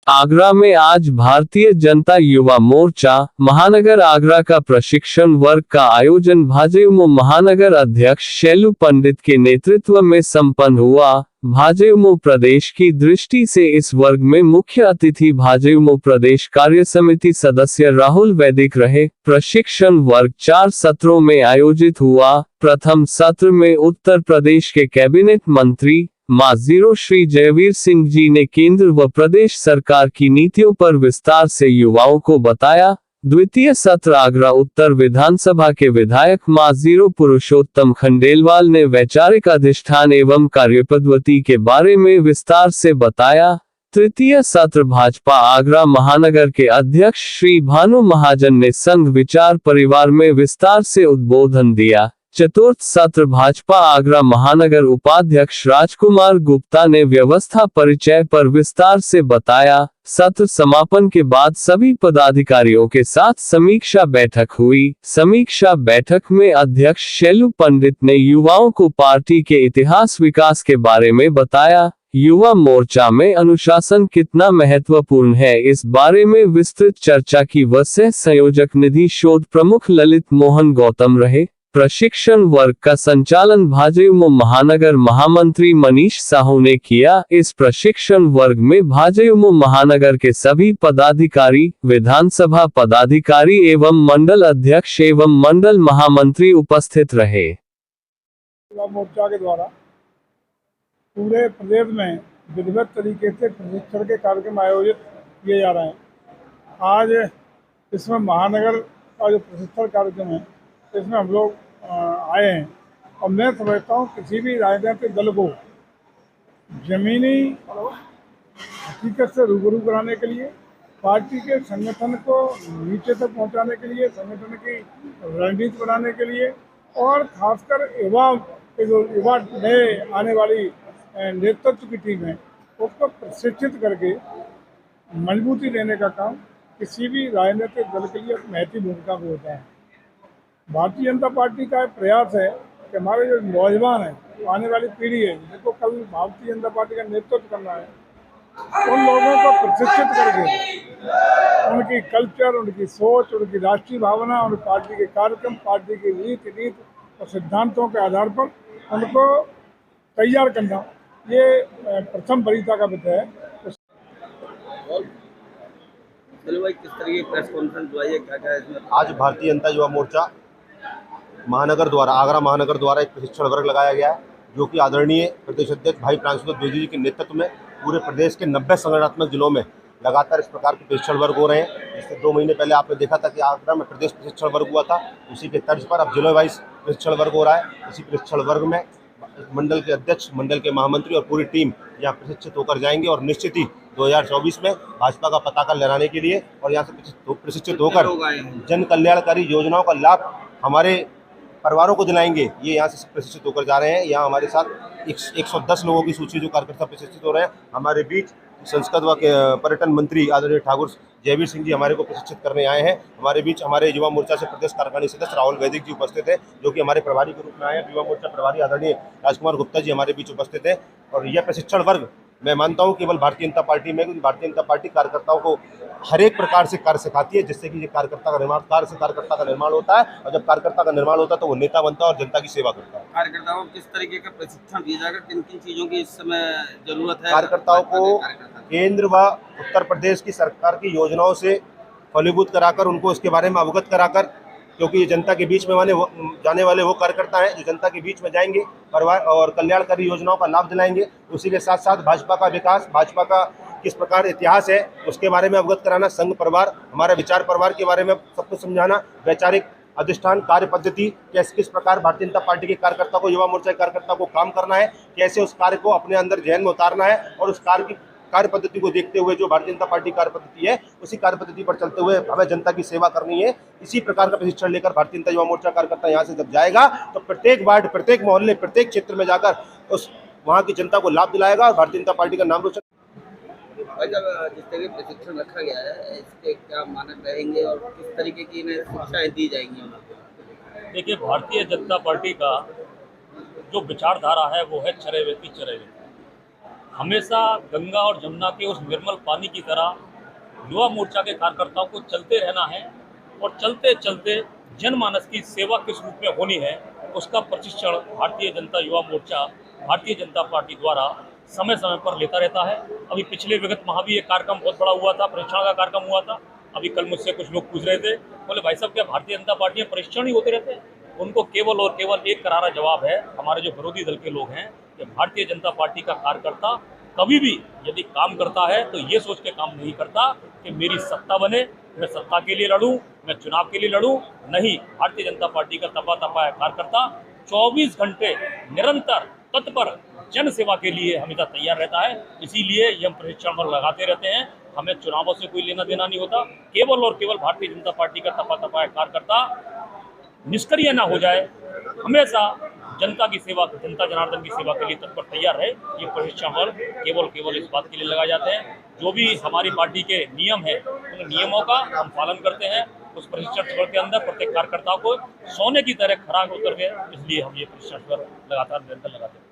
आगरा में आज भारतीय जनता युवा मोर्चा महानगर आगरा का प्रशिक्षण वर्ग का आयोजन भाजयुमो महानगर अध्यक्ष शैलू पंडित के नेतृत्व में संपन्न हुआ। भाजयुमो प्रदेश की दृष्टि से इस वर्ग में मुख्य अतिथि भाजयुमो प्रदेश कार्य समिति सदस्य राहुल वैदिक रहे। प्रशिक्षण वर्ग 4 सत्रों में आयोजित हुआ। प्रथम सत्र में उत्तर प्रदेश के कैबिनेट मंत्री माजीरो श्री जयवीर सिंह जी ने केंद्र व प्रदेश सरकार की नीतियों पर विस्तार से युवाओं को बताया। द्वितीय सत्र आगरा उत्तर विधानसभा के विधायक माजीरो पुरुषोत्तम खंडेलवाल ने वैचारिक अधिष्ठान एवं कार्यपद्धति के बारे में विस्तार से बताया। तृतीय सत्र भाजपा आगरा महानगर के अध्यक्ष श्री भानु महाजन ने संघ विचार परिवार में विस्तार से उद्बोधन दिया। चतुर्थ सत्र भाजपा आगरा महानगर उपाध्यक्ष राजकुमार गुप्ता ने व्यवस्था परिचय पर विस्तार से बताया। सत्र समापन के बाद सभी पदाधिकारियों के साथ समीक्षा बैठक हुई। समीक्षा बैठक में अध्यक्ष शैलू पंडित ने युवाओं को पार्टी के इतिहास विकास के बारे में बताया। युवा मोर्चा में अनुशासन कितना महत्वपूर्ण है, इस बारे में विस्तृत चर्चा की। सह संयोजक निधि शोध प्रमुख ललित मोहन गौतम रहे। प्रशिक्षण वर्ग का संचालन भाजयुमो महानगर महामंत्री मनीष साहू ने किया। इस प्रशिक्षण वर्ग में भाजयुमो महानगर के सभी पदाधिकारी, विधानसभा पदाधिकारी एवं मंडल अध्यक्ष एवं मंडल महामंत्री उपस्थित रहे। युवा मोर्चा के द्वारा पूरे प्रदेश में विधिवत तरीके से प्रशिक्षण के कार्यक्रम आयोजित किए जा रहे हैं। आज इसमें महानगर का जो प्रशिक्षण कार्यक्रम है, इसमें हम लोग आए हैं और मैं समझता हूँ किसी भी राजनीतिक दल को जमीनी हकीकत से रूबरू कराने के लिए, पार्टी के संगठन को नीचे तक पहुँचाने के लिए, संगठन की रणनीति बनाने के लिए और खासकर युवा नए आने वाली नेतृत्व की टीम है उसको प्रशिक्षित करके मजबूती देने का काम किसी भी राजनीतिक दल के लिए महत्वपूर्ण भूमिका में होता है। भारतीय जनता पार्टी का प्रयास है कि हमारे जो नौजवान हैं, आने वाली पीढ़ी है, जिनको कल भारतीय जनता पार्टी का नेतृत्व करना है, उन लोगों को प्रशिक्षित करके उनकी कल्चर, उनकी सोच, उनकी राष्ट्रीय भावना और पार्टी के कार्यक्रम, पार्टी की नीति और सिद्धांतों के आधार पर उनको तैयार करना, ये प्रथम वरीयता का विषय है। किस तरह की प्रेस कॉन्फ्रेंस हुआ है, क्या क्या इसमें? आज भारतीय जनता युवा मोर्चा महानगर द्वारा, आगरा महानगर द्वारा एक प्रशिक्षण वर्ग लगाया गया है, जो कि आदरणीय प्रदेश अध्यक्ष भाई प्रांशुनाथ द्विवेदी जी के नेतृत्व में पूरे प्रदेश के 90 संगठनात्मक जिलों में लगातार इस प्रकार के प्रशिक्षण वर्ग हो रहे हैं। इससे 2 महीने पहले आपने देखा था कि आगरा में प्रदेश प्रशिक्षण वर्ग हुआ था, उसी के तर्ज पर अब जिला वाइज प्रशिक्षण वर्ग हो रहा है। इसी प्रशिक्षण वर्ग में मंडल के अध्यक्ष, मंडल के महामंत्री और पूरी टीम यहाँ प्रशिक्षित होकर जाएंगे और निश्चित ही 2024 में भाजपा का पताका लहराने के लिए और यहाँ से प्रशिक्षित होकर जन कल्याणकारी योजनाओं का लाभ हमारे परिवारों को दिलाएंगे। ये यहाँ से प्रशिक्षित होकर जा रहे हैं। यहाँ हमारे साथ 110 लोगों की सूची जो कार्यकर्ता प्रशिक्षित हो रहे हैं। हमारे बीच संस्कृति व पर्यटन मंत्री आदरणीय ठाकुर जयवीर सिंह जी हमारे को प्रशिक्षित करने आए हैं। हमारे बीच हमारे युवा मोर्चा से प्रदेश कार्यकारिणी सदस्य राहुल वैदिक जी उपस्थित हैं, जो कि हमारे प्रभारी के रूप में आए हैं। युवा मोर्चा प्रभारी आदरणीय राजकुमार गुप्ता जी हमारे बीच उपस्थित हैं। और यह प्रशिक्षण वर्ग मैं मानता हूं केवल भारतीय जनता पार्टी में, क्योंकि भारतीय जनता पार्टी कार्यकर्ताओं को हर एक प्रकार से कार्य सिखाती है, जिससे कि ये कार्यकर्ता का निर्माण होता है। और जब कार्यकर्ता का निर्माण होता है तो वो नेता बनता है और जनता की सेवा करता है। कार्यकर्ताओं को किस तरीके का प्रशिक्षण दिया जाएगा, किन किन चीजों की इस समय जरूरत है? कार्यकर्ताओं को केंद्र व उत्तर प्रदेश की सरकार की योजनाओं से फलीभूत कराकर, उनको इसके बारे में अवगत कराकर, क्योंकि ये जनता के बीच में जाने वाले वो कार्यकर्ता हैं जो जनता के बीच में जाएंगे, परिवार और कल्याणकारी योजनाओं का लाभ दिलाएंगे। उसी के साथ साथ भाजपा का विकास, भाजपा का किस प्रकार इतिहास है उसके बारे में अवगत कराना, संघ परिवार, हमारा विचार परिवार के बारे में सब कुछ समझाना, वैचारिक अधिष्ठान कार्य पद्धति किस प्रकार भारतीय जनता पार्टी के कार्यकर्ता को, युवा मोर्चा के कार्यकर्ता को काम करना है, कैसे उस कार्य को अपने अंदर जहन में उतारना है और उस कार्य पद्धति को देखते हुए जो भारतीय जनता पार्टी कार्य पद्धति है उसी कार्य पद्धति पर चलते हुए हमें जनता की सेवा करनी है। इसी प्रकार का प्रशिक्षण लेकर भारतीय जनता युवा मोर्चा कार्यकर्ता यहाँ से जब जाएगा तो प्रत्येक वार्ड, प्रत्येक मोहल्ले, प्रत्येक क्षेत्र में जाकर उस वहाँ की जनता को लाभ दिलाएगा और भारतीय जनता पार्टी का नाम रोशन। जिस तरह प्रशिक्षण रखा गया है, इसके क्या मानक रहेंगे और किस तरीके की शिक्षाएं दी जाएंगी? देखिए, भारतीय जनता पार्टी का जो विचारधारा है वो है चरैवेति चरैवेति। हमेशा गंगा और जमुना के उस निर्मल पानी की तरह युवा मोर्चा के कार्यकर्ताओं को चलते रहना है और चलते चलते जनमानस की सेवा किस रूप में होनी है उसका प्रशिक्षण भारतीय जनता युवा मोर्चा भारतीय जनता पार्टी द्वारा समय समय पर लेता रहता है। अभी पिछले विगत माह भी एक कार्यक्रम बहुत बड़ा हुआ था, प्रशिक्षण का कार्यक्रम हुआ था। अभी कल मुझसे कुछ लोग पूछ रहे थे, बोले भाई साहब क्या भारतीय जनता पार्टी में प्रशिक्षण ही होते रहते हैं? उनको केवल और केवल एक करारा जवाब है हमारे जो विरोधी दल के लोग हैं कि भारतीय जनता पार्टी का कार्यकर्ता कभी भी यदि काम करता है तो ये सोच के काम नहीं करता कि मेरी सत्ता बने, मैं सत्ता के लिए लड़ूं, मैं चुनाव के लिए लड़ूं। नहीं, भारतीय जनता पार्टी का तपा तपा कार्यकर्ता 24 घंटे निरंतर तत्पर जन सेवा के लिए हमेशा तैयार रहता है। इसीलिए ये हम प्रशिक्षण वर्ग लगाते रहते हैं। हमें चुनावों से कोई लेना देना नहीं होता। केवल और केवल भारतीय जनता पार्टी का तपा तपा कार्यकर्ता निष्क्रिय ना हो जाए, हमेशा जनता की सेवा, जनता जनार्दन की सेवा के लिए तत्पर तैयार है। ये प्रशिक्षण वर्ग केवल केवल इस बात के लिए लगाए जाते हैं। जो भी हमारी पार्टी के नियम है उन नियमों का हम पालन करते हैं। उस प्रशिक्षण वर्ग के अंदर प्रत्येक कार्यकर्ता को सोने की तरह खरा उतर गए, इसलिए हम ये प्रशिक्षण वर्ग लगातार निरंतर लगाते हैं।